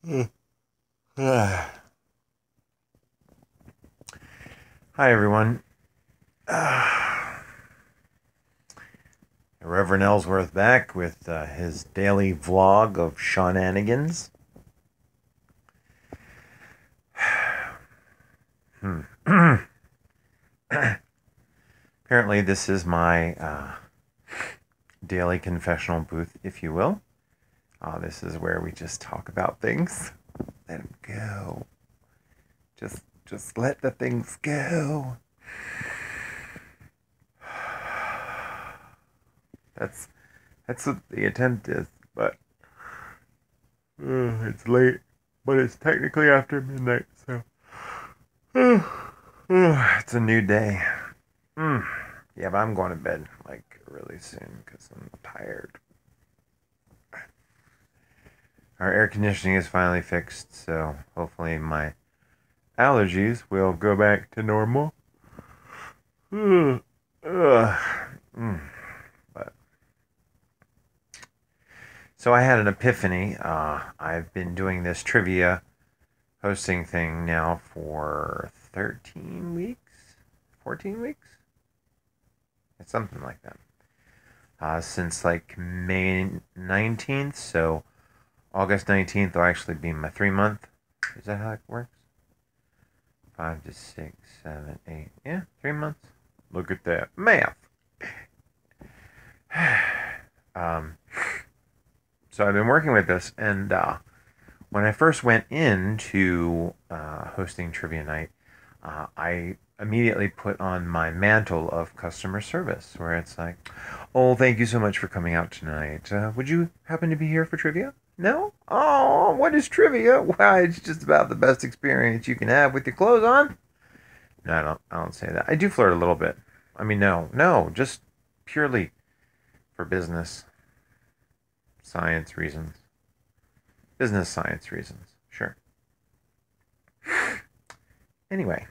Hi, everyone. Reverend Ellsworth back with his daily vlog of shenanigans. Apparently, this is my daily confessional booth, if you will. This is where we just talk about things. Let them go. Just let the things go. That's that's what the attempt is, but it's late. But it's technically after midnight, so it's a new day. Yeah, but I'm going to bed like really soon because I'm tired. Our air conditioning is finally fixed, so hopefully my allergies will go back to normal. But so I had an epiphany. I've been doing this trivia hosting thing now for 13 weeks, 14 weeks. It's something like that. Since like May 19th, so August 19th will actually be my 3 month. Is that how it works? 5 to 6, 7, 8. Yeah, 3 months. Look at that. Math. So I've been working with this, and when I first went into hosting trivia night, I immediately put on my mantle of customer service, where it's like, "Oh, thank you so much for coming out tonight. Would you happen to be here for trivia? No? Oh, what is trivia? Why, it's just about the best experience you can have with your clothes on." No, I don't say that. I do flirt a little bit. I mean, no, just purely for business science reasons. Business science reasons, sure. Anyway,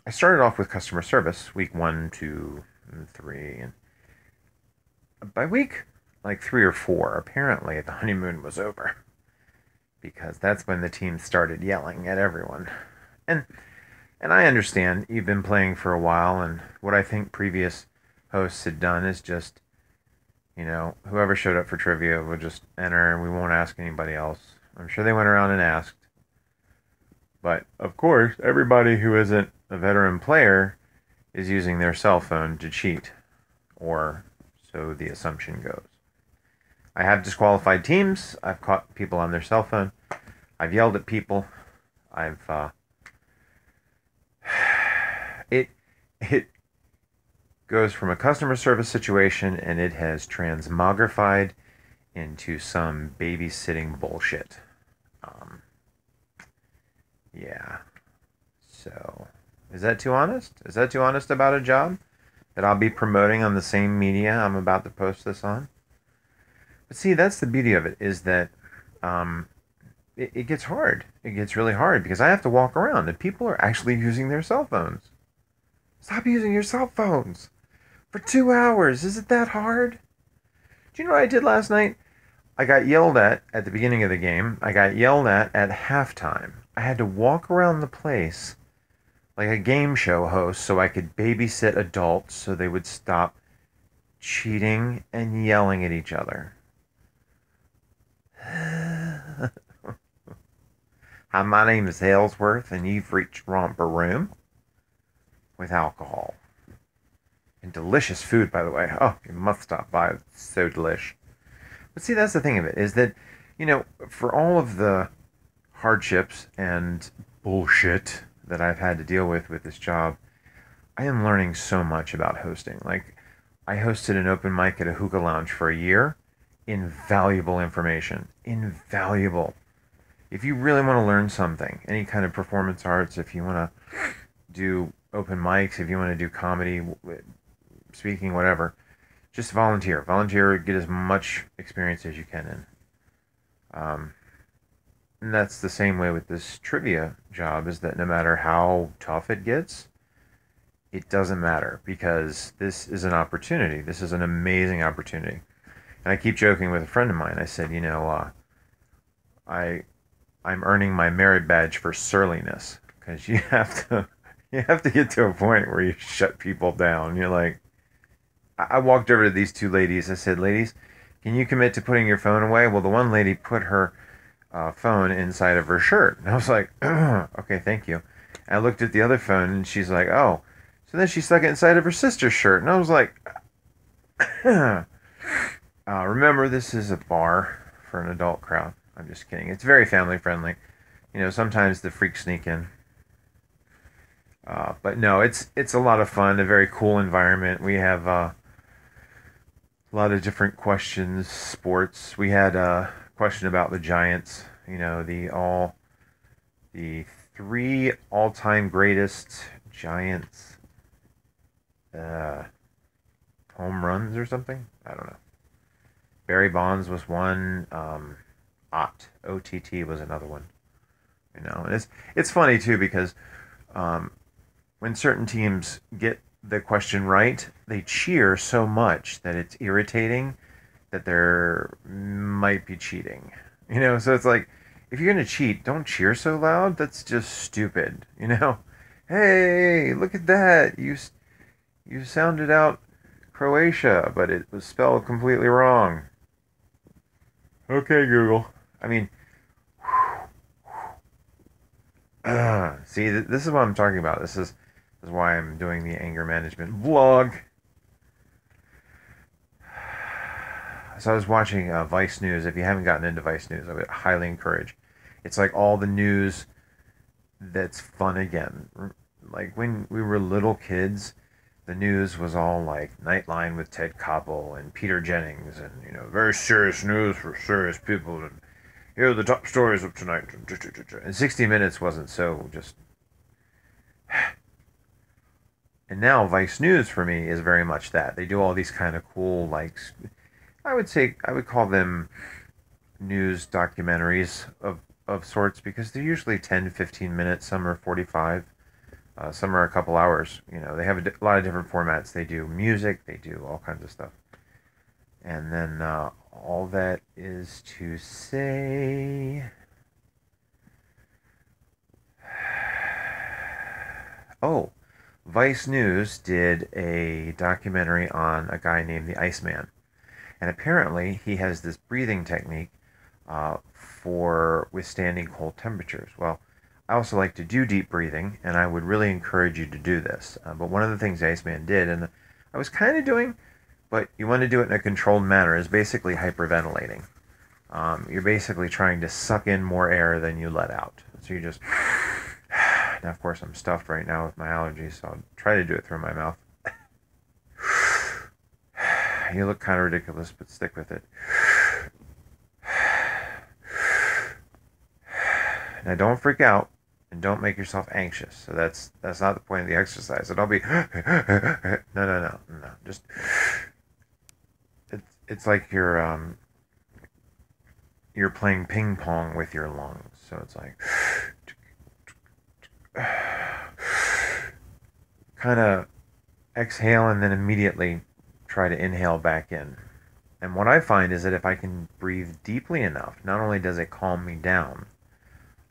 I started off with customer service week 1, 2, and 3, and by week like 3 or 4, apparently the honeymoon was over because that's when the team started yelling at everyone. And and I understand you've been playing for a while, and what I think previous hosts had done is just, whoever showed up for trivia would just enter and we won't ask anybody else. I'm sure they went around and asked. But of course, everybody who isn't a veteran player is using their cell phone to cheat, or so the assumption goes. I have disqualified teams. I've caught people on their cell phone. I've yelled at people. I've it it goes from a customer service situation, and it has transmogrified into some babysitting bullshit. Um, yeah. So, is that too honest? Is that too honest about a job that I'll be promoting on the same media I'm about to post this on? But see, that's the beauty of it, is that um, it gets hard. It gets really hard because I have to walk around and people are actually using their cell phones. Stop using your cell phones for 2 hours. Is it that hard? Do you know what I did last night? I got yelled at the beginning of the game. I got yelled at halftime. I had to walk around the place like a game show host so I could babysit adults so they would stop cheating and yelling at each other. Hi, my name is Ellsworth, and you've reached Romper Room with alcohol. And delicious food, by the way. Oh, you must stop by. It's so delish. But see, that's the thing of it, is that, for all of the hardships and bullshit that I've had to deal with this job, I am learning so much about hosting. Like, I hosted an open mic at a hookah lounge for a year. Invaluable information. Invaluable. If you really want to learn something, any kind of performance arts, if you want to do open mics, if you want to do comedy, speaking, whatever, just volunteer. Volunteer, get as much experience as you can in. And that's the same way with this trivia job, is that no matter how tough it gets, it doesn't matter because this is an opportunity. This is an amazing opportunity. And I keep joking with a friend of mine. I said, I I'm earning my merit badge for surliness because you have to get to a point where you shut people down. You're like, I walked over to these two ladies. I said, ladies, can you commit to putting your phone away? Well, the one lady put her phone inside of her shirt. And I was like, okay, thank you. And I looked at the other phone and she's like, oh. So then she stuck it inside of her sister's shirt. And I was like, remember, this is a bar for an adult crowd. I'm just kidding. It's very family friendly. You know, sometimes the freaks sneak in. But no, it's a lot of fun, a very cool environment. We have a lot of different questions, sports. We had a question about the Giants. You know, the three all-time greatest Giants uh, home runs or something. I don't know. Barry Bonds was one. OTT was another one. You know, and it's funny too because um, when certain teams get the question right, they cheer so much that it's irritating that there might be cheating. You know, so it's like if you're gonna cheat, don't cheer so loud. That's just stupid. You know, hey, look at that! You sounded out Croatia, but it was spelled completely wrong. Okay, Google. I mean, see, this is what I'm talking about. This is why I'm doing the anger management vlog. So I was watching Vice News. If you haven't gotten into Vice News, I would highly encourage. It's like all the news that's fun again. Like when we were little kids, the news was all like Nightline with Ted Koppel and Peter Jennings, and you know, very serious news for serious people. And here are the top stories of tonight. And 60 Minutes wasn't so just. And now Vice News for me is very much that. They do all these kind of cool, like, I would call them news documentaries of sorts because they're usually 10 to 15 minutes. Some are 45. Some are a couple hours. You know, they have a lot of different formats. They do music. They do all kinds of stuff. And then all that is to say... Oh, Vice News did a documentary on a guy named the Iceman. And apparently he has this breathing technique for withstanding cold temperatures. Well, I also like to do deep breathing, and I would really encourage you to do this. But one of the things the Iceman did, and I was kind of doing, but you want to do it in a controlled manner, is basically hyperventilating. You're basically trying to suck in more air than you let out. So you just... Now, of course, I'm stuffed right now with my allergies, so I'll try to do it through my mouth. You look kind of ridiculous, but stick with it. Now, don't freak out and don't make yourself anxious. So that's not the point of the exercise. So don't be no. Just it's like you're playing ping pong with your lungs. So it's like kind of exhale and then immediately try to inhale back in. And what I find is that if I can breathe deeply enough, not only does it calm me down,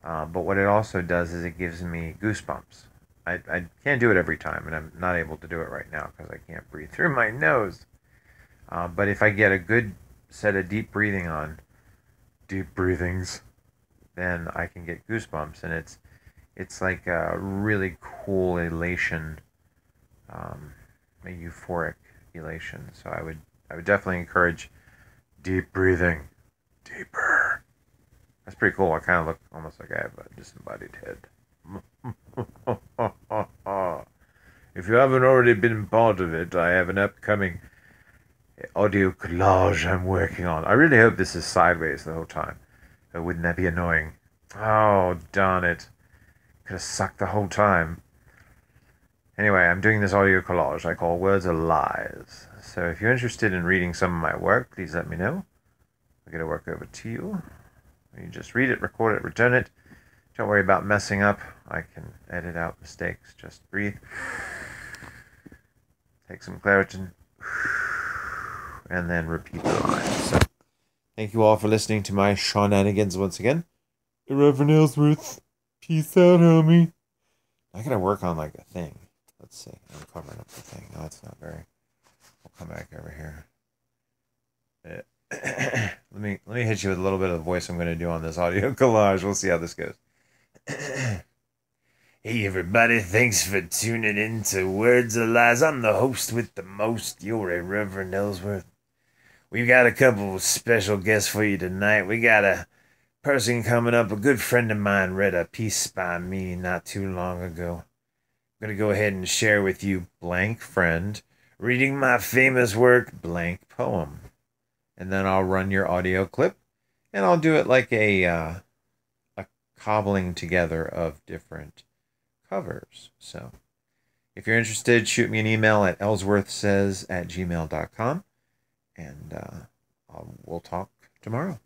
but what it also does is it gives me goosebumps. I can't do it every time, and I'm not able to do it right now because I can't breathe through my nose. But if I get a good set of deep breathings, then I can get goosebumps, and it's like a really cool elation, a euphoric elation. So I would definitely encourage deep breathing, deeper. That's pretty cool. I kind of look almost like I have a disembodied head. If you haven't already been part of it, I have an upcoming audio collage I'm working on. I really hope this is sideways the whole time. Wouldn't that be annoying? Oh, darn it. Could have sucked the whole time. Anyway, I'm doing this audio collage I call Words Are Lies. So if you're interested in reading some of my work, please let me know. I'll get a work over to you. You just read it, record it, return it. Don't worry about messing up. I can edit out mistakes. Just breathe. Take some Claritin. And then repeat the lines. So, thank you all for listening to my shenanigans once again. Reverend Ellsworth. Peace out, homie. I gotta work on like a thing. Let's see. I'm covering up the thing. No, it's not very. We'll come back over here. Let me hit you with a little bit of the voice I'm going to do on this audio collage. We'll see how this goes. Hey everybody, thanks for tuning in to Words of Lies. I'm the host with the most, your Reverend Ellsworth. We've got a couple of special guests for you tonight. We got a person coming up. A good friend of mine read a piece by me not too long ago. I'm going to go ahead and share with you, blank friend, reading my famous work, blank poem. And then I'll run your audio clip, and I'll do it like a cobbling together of different covers. So if you're interested, shoot me an email at ellsworthsays@gmail.com, and we'll talk tomorrow.